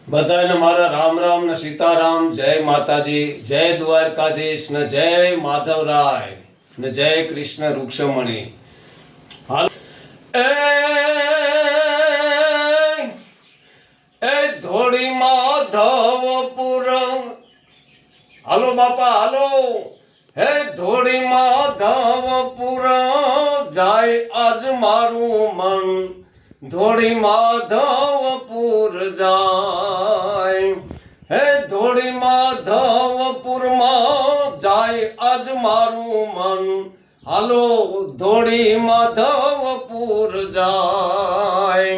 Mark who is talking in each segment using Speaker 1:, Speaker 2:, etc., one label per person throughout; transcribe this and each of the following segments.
Speaker 1: બધાને મારા રામ રામ ને સીતારામ. જય માતાજી, જય દ્વારકાધીશ ને જય માધવરાય ને જય કૃષ્ણ રૂક્ષમણી. હાલ એ ધોળી માધવપુર, હાલો બાપા હાલો. હે ધોળી માધવપુર જાય આજ મારું મન, ધોળી માધવપુર જાય. હે ધોળી માધવપુરમાં જાય આજ મારું મન, હાલો ધોળી માધવપુર જાય.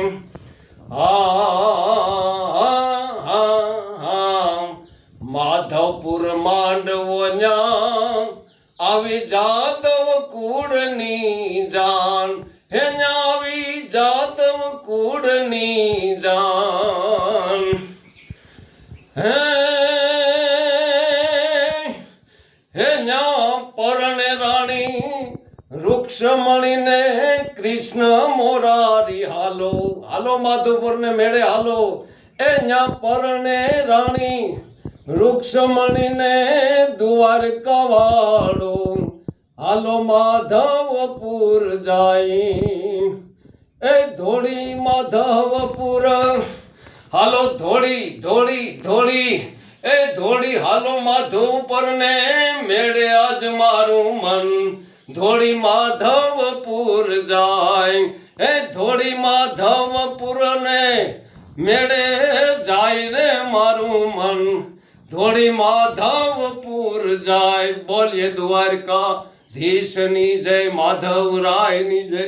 Speaker 1: માધવપુર માંડવો ન્યા આવી જાદવ કુળની જાન, હે આવી જાદવ કુળની જાન. હે ન્યા પરણે રાણી રૂક્ષમણીને કૃષ્ણ મોરારી, હાલો હાલો માધવપુર ને મેળે હાલો. એ ન્યા પરણે રાણી રૂક્ષમણીને દ્વારકા વાળો, હાલો માધવપુર જાય. એ ધોળી માધવપુર, હાલો ધોળી ધોળી ધોળી. એ ધોળી હાલો માધવપુર ને મેળે આજ મારું મન, ધોળી માધવપુર જાય. એ ધોળી માધવપુર ને મેળે જાય રે મારું મન, ધોળી માધવપુર જાય. બોલીએ દ્વારકાધીશની જય, માધવરાયની જય.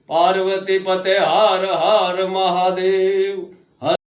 Speaker 1: પાર્વતી પતે હર હર મહાદેવ.